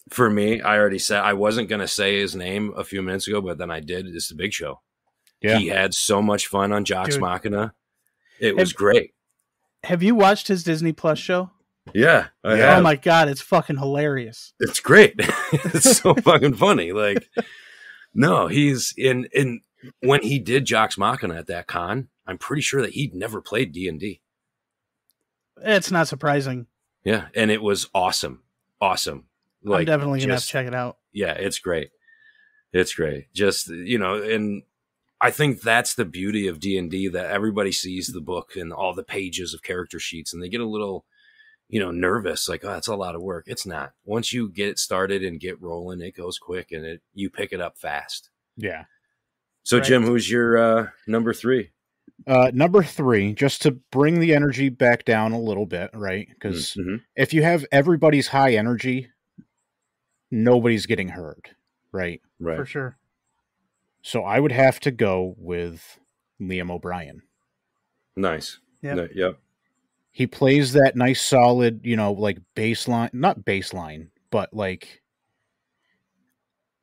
For me, I already said I wasn't going to say his name a few minutes ago, but then I did. It's the Big Show. Yeah. He had so much fun on Jox Machina. It was great. Have you watched his Disney Plus show? Yeah, I have. Oh my God, it's fucking hilarious. It's great. It's so fucking funny. Like, no, he's in when he did Jox Machina at that con, I'm pretty sure that he'd never played D&D. It's not surprising. Yeah, and it was awesome. Awesome. Like, I'm definitely going to have to check it out. Yeah, it's great. It's great. Just, and I think that's the beauty of D&D, that everybody sees the book and all the pages of character sheets, and they get a little, nervous. Like, oh, that's a lot of work. It's not. Once you get started and get rolling, it goes quick, and you pick it up fast. Yeah. So, right. Jim, who's your number 3? Number 3, just to bring the energy back down a little bit, right? Because if you have everybody's high energy, nobody's getting hurt, right? Right. For sure. So I would have to go with Liam-O'Brien. Nice. Yep. Yep. He plays that nice, solid, like baseline, not baseline, but like,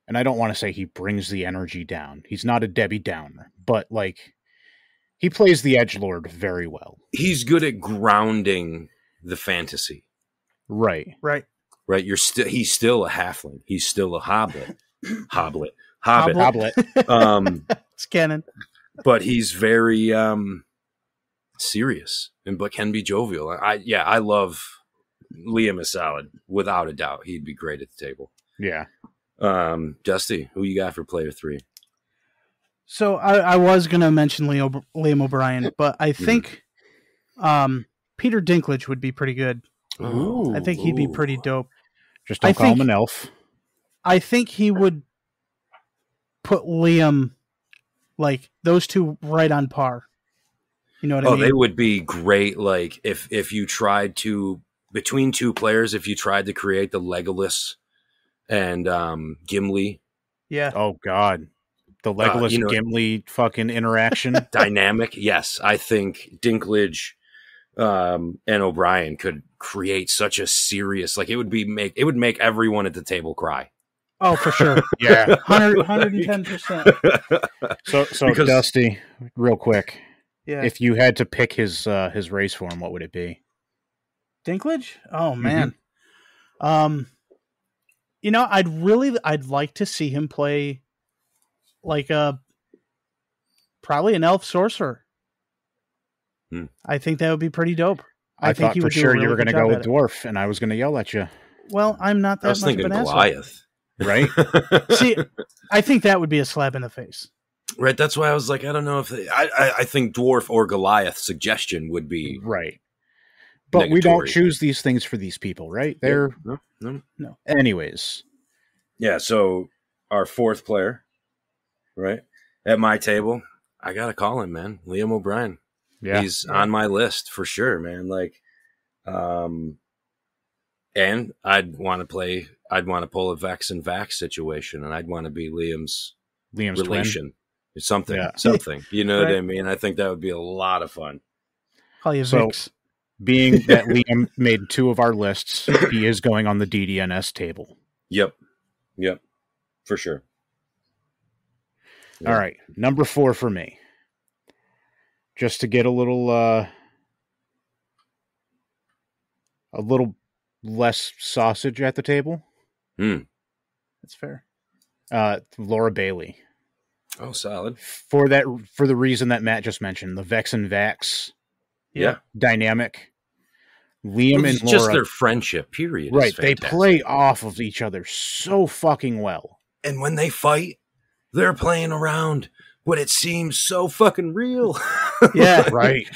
and I don't want to say he brings the energy down. He's not a Debbie Downer, but like, he plays the edgelord very well. He's good at grounding the fantasy. Right. Right. He's still a halfling. He's still a hobbit. Hobbit. It's canon. But he's very serious but can be jovial. I love Liam is solid, without a doubt. He'd be great at the table. Yeah. Dusty, who you got for player 3? So I was going to mention Liam-O'Brien, but I think Peter Dinklage would be pretty good. Ooh. I think he'd be pretty dope. Just don't call him an elf. I think he would put Liam, like, those two right on par. You know what I mean? Oh, they would be great. Like, if you tried to, between two players, if you tried to create the Legolas and Gimli. Yeah. Oh, God. The Legolas Gimli fucking interaction. Dynamic. Yes. I think Dinklage and O'Brien could create such a serious, like, it would make everyone at the table cry. Oh, for sure. Yeah. 110%. So because, Dusty, real quick. Yeah. If you had to pick his race form, what would it be? Dinklage? Oh, man. I'd like to see him play like probably an elf sorcerer. I think that would be pretty dope. I think thought for sure you were going to go with dwarf, and I was going to yell at you. Well, I'm not that much of an Goliath. Right? See, I think that would be a slap in the face. Right. That's why I was like, I don't know if I think dwarf or Goliath suggestion would be right. But negatory. We don't choose these things for these people, right? They're no. Anyways. Yeah. So our 4th player, right, at my table, I got to call him, man. Liam-O'Brien. Yeah. He's on my list for sure, man. Like, and I'd want to pull a Vex and Vax situation, and I'd want to be Liam's relation. Twin. Something. You know what I mean? I think that would be a lot of fun. Call you Vix. Being that Liam made 2 of our lists, he is going on the DDNS table. Yep. For sure. Yep. All right. Number 4 for me. Just to get a little less sausage at the table. That's fair. Laura Bailey. Oh, solid. For the reason that Matt just mentioned, the Vex and Vax dynamic. Liam and Laura, just their friendship, period. Right. They play off of each other so fucking well. And when they fight, they're playing around, but it seems so fucking real. Yeah. Right.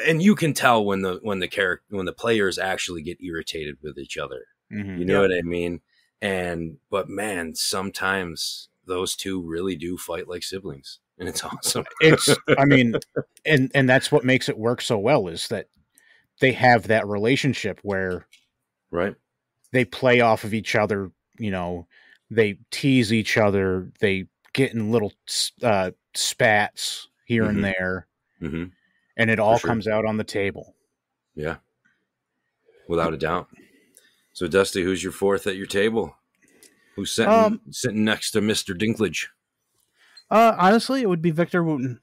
And you can tell when the players actually get irritated with each other. Mm-hmm. You know what I mean? But man, sometimes those two really do fight like siblings, and it's awesome. And that's what makes it work so well, is that they have that relationship where they play off of each other, they tease each other, they get in little spats here and there, and it all comes out on the table. Yeah, without a doubt. So, Dusty, who's your 4th at your table? Who's sitting next to Mr. Dinklage? Honestly, it would be Victor Wooten.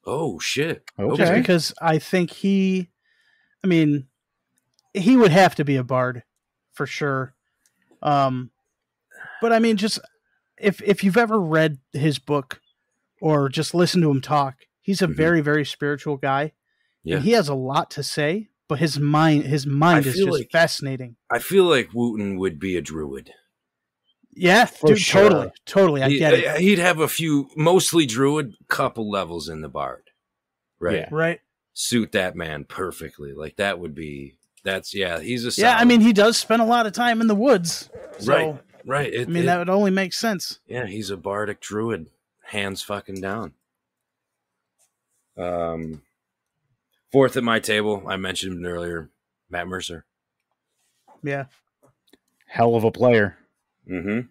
Oh, shit. Okay. Just because I think he would have to be a bard for sure. But I mean, just if you've ever read his book or just listened to him talk, he's a very, very spiritual guy. Yeah. And he has a lot to say, but his mind is just fascinating. I feel like Wooten would be a druid. Yeah, dude, sure. Totally. I get it. He'd have a few, mostly druid, couple levels in the bard. Right. Yeah. Right. Suit that man perfectly. Like that would be, he's a solid. Yeah, I mean, he does spend a lot of time in the woods. So, right. That would only make sense. Yeah, he's a bardic druid. Hands fucking down. Fourth at my table, I mentioned earlier, Matt Mercer. Yeah. Hell of a player. Mm-hmm.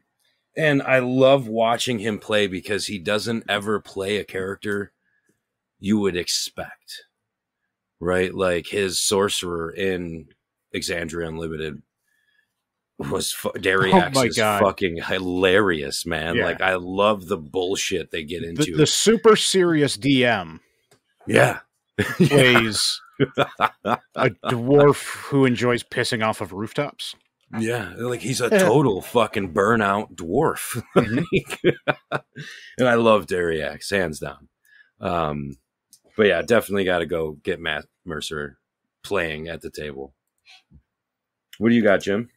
And I love watching him play because he doesn't ever play a character you would expect, right? Like his sorcerer in Exandria Unlimited was Dariax is fucking hilarious, man. Yeah. Like I love the bullshit they get into. The super serious DM, plays a dwarf who enjoys pissing off of rooftops. Yeah, like he's a total fucking burnout dwarf. Mm-hmm. And I love Dariax, hands down. But yeah, definitely got to go get Matt Mercer playing at the table. What do you got, Jim?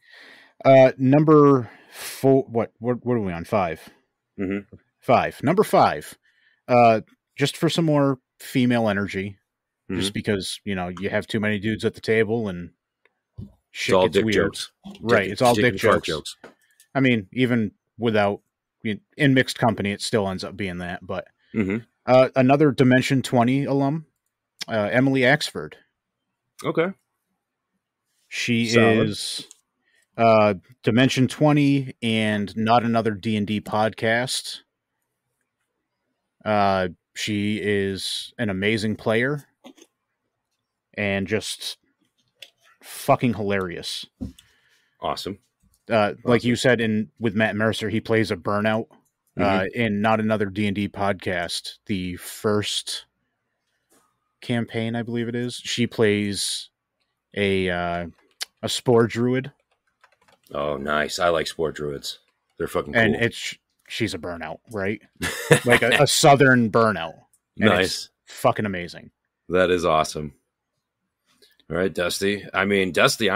Number 4. What are we on? 5. Mm-hmm. 5. Number 5. Just for some more female energy, just because you have too many dudes at the table and shit it's all gets dick weird. Jokes. Right, it's all dick jokes. I mean, even without in mixed company, it still ends up being that. But another Dimension 20 alum, Emily Axford. Okay, she is Dimension 20 and Not Another D&D Podcast. She is an amazing player and just fucking hilarious. Awesome. Like you said, with Matt Mercer, he plays a burnout. In Not Another D&D Podcast, the first campaign, I believe it is, she plays a spore druid. Oh, nice. I like spore druids. They're fucking cool. And she's a burnout, right? Like a southern burnout. And nice. It's fucking amazing. That is awesome. All right, Dusty. I mean, Dusty,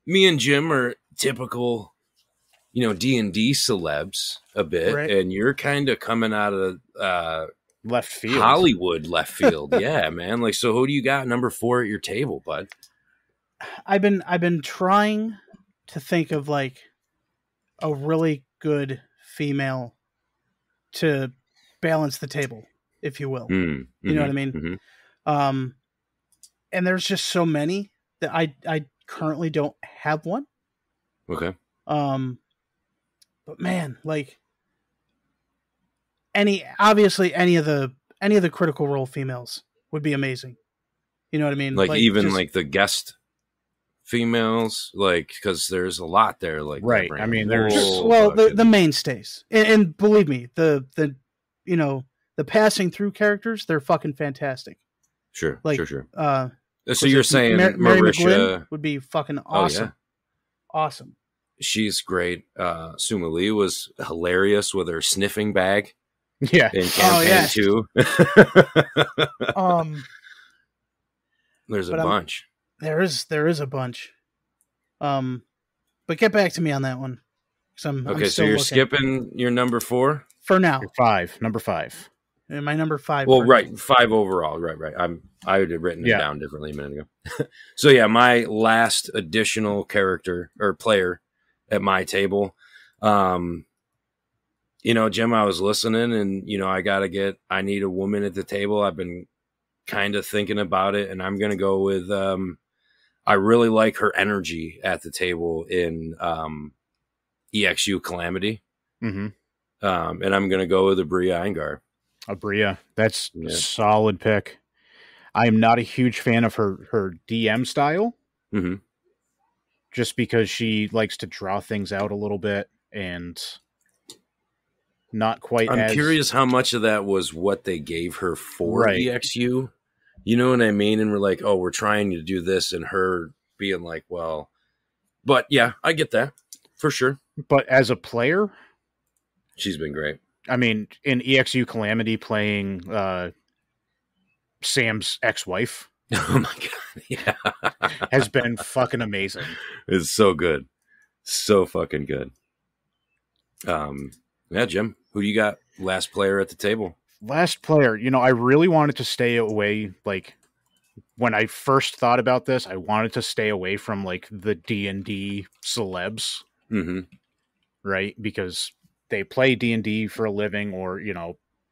me and Jim are typical, D&D celebs a bit, right. And you're kind of coming out of left field, Hollywood left field. Yeah, man. Like, so who do you got number 4 at your table, bud? I've been trying to think of like a really good female to balance the table, if you will. You know what I mean? Mm-hmm. And there's just so many that I currently don't have one. Okay. But man, like any of the Critical Role females would be amazing. You know what I mean? Like even like the guest females, like, because there's a lot there. Like, right. I mean, there's the mainstays, and believe me, the passing through characters, they're fucking fantastic. Sure. Like, sure. So you're saying Mary McGlynn would be fucking awesome. Oh, yeah. Awesome. She's great. Suma Lee was hilarious with her sniffing bag. Yeah. In campaign 2. There's a bunch. There is a bunch. But get back to me on that one. Okay, so you're skipping your number 4? For now. Your 5. Number 5. And my number 5. Well, right. 5 overall. Right. I would have written it down differently a minute ago. So yeah, my last additional character or player at my table. Jim, I was listening and, I need a woman at the table. I've been kind of thinking about it, and I'm going to go with, I really like her energy at the table in EXU Calamity. Mm-hmm. And I'm going to go with Abria Eingar. Abria. That's a solid pick. I am not a huge fan of her DM style. Mm-hmm. Just because she likes to draw things out a little bit. and not quite. I'm curious how much of that was what they gave her for EXU. You know what I mean? And we're like, oh, we're trying to do this, and her being like, well, but yeah, I get that for sure. But as a player, she's been great. I mean, in EXU Calamity playing Sam's ex-wife. Oh my God. Yeah. has been fucking amazing. It's so good. So fucking good. Yeah, Jim, who do you got last player at the table? Last player, I really wanted to stay away, like, when I first thought about this, I wanted to stay away from, like, the D&D celebs. Mm-hmm. Right? Because they play D&D for a living or,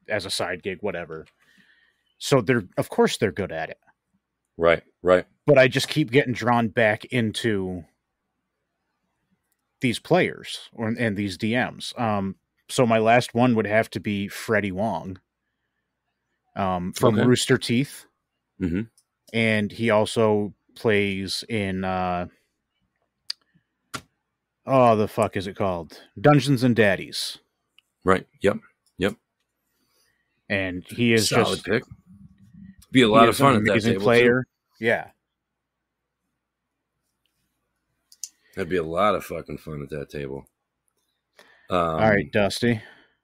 as a side gig, whatever. So of course they're good at it. Right. But I just keep getting drawn back into these players and these DMs. So my last one would have to be Freddie Wong from Rooster Teeth. Mm-hmm. And he also plays in, the fuck is it called? Dungeons and Daddies. Right. Yep. And he is solid just pick. Be a lot of fun at that table player. Too. Yeah. That'd be a lot of fucking fun at that table. All right, Dusty.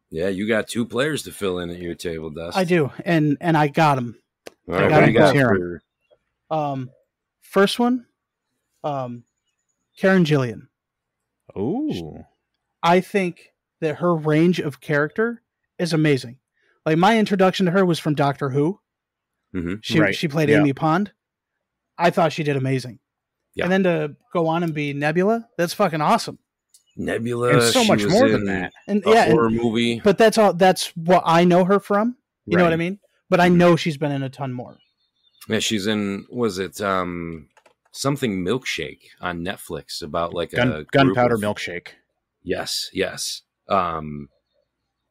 Yeah, you got 2 players to fill in at your table, Dusty. I do, and I got them. All right, what do you got for... First one, Karen Gillian. Ooh. I think that her range of character is amazing. Like, my introduction to her was from Doctor Who. Mm-hmm. She played Amy Pond. I thought she did amazing. Yeah. And then to go on and be Nebula, that's fucking awesome. Nebula, and so much more than that. And horror movie. But that's all. That's what I know her from. You know what I mean? But I know she's been in a ton more. Yeah, she's in. Was it something Milkshake on Netflix about like a Gunpowder Milkshake? Yes. Yeah,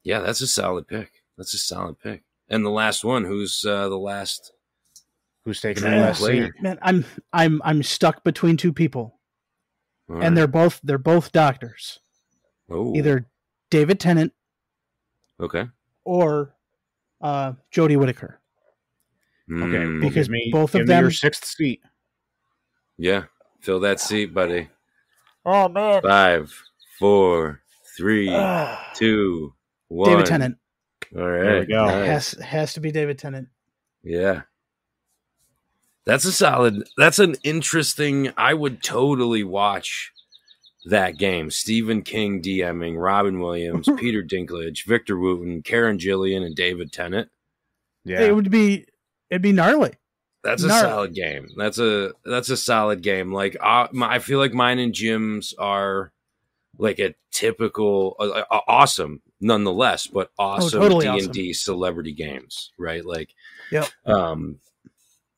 that's a solid pick. And the last one, who's the last? Who's taking the last seat? Man, I'm stuck between 2 people, and they're both doctors. Oh, either David Tennant, or Jodie Whittaker. Okay, because both of them your 6th seat. Yeah, fill that seat, buddy. Oh man! 5, 4, 3, 2, 1. David Tennant. All right, there we go. Nice. Has to be David Tennant. Yeah. That's an interesting, I would totally watch that game. Stephen King DMing, Robin Williams, Peter Dinklage, Victor Wooten, Karen Gillian, and David Tennant. Yeah. It'd be gnarly. That's a solid game. That's a solid game. Like, I feel like mine and Jim's are like a typical, awesome nonetheless, but awesome D&D celebrity games, right? Like, yep.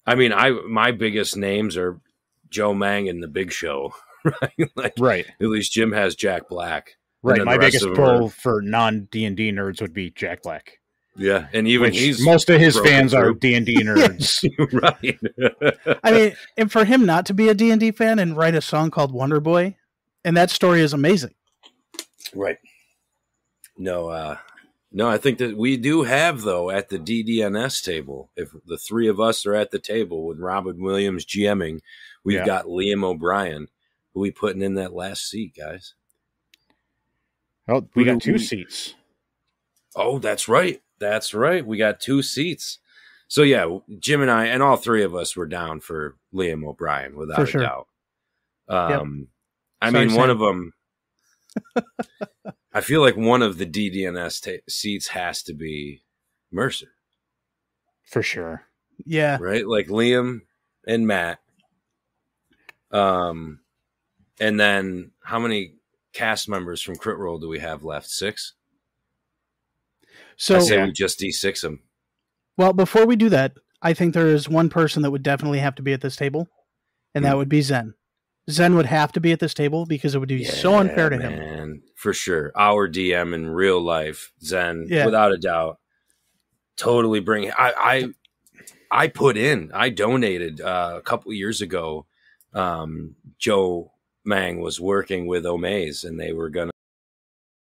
I mean, my biggest names are Joe Mang and The Big Show, right? Like, right. At least Jim has Jack Black. Right. My biggest pull for non-D&D nerds would be Jack Black. Yeah, and even most of his fans are D&D nerds. Right. I mean, and for him not to be a D&D fan and write a song called Wonder Boy, and that story is amazing. Right. No, I think that we do have, though, at the DDNS table, if the 3 of us are at the table with Robin Williams GMing, we've got Liam O'Brien, who we putting in that last seat, guys. Oh, we got 2 seats. Oh, that's right. We got 2 seats. So, yeah, Jim and I, and all 3 of us were down for Liam O'Brien, without a doubt. I mean, one of them... I feel like one of the DDNS seats has to be Mercer. For sure. Yeah. Right? Like Liam and Matt. And then how many cast members from Crit Roll do we have left? 6? So I say we just D6 them. Well, before we do that, I think there is one person that would definitely have to be at this table, and that would be Zen. Zen would have to be at this table because it would be so unfair to him. For sure. Our DM in real life, Zen, without a doubt. Totally bring I donated a couple years ago. Joe Mang was working with Omaze, and they were going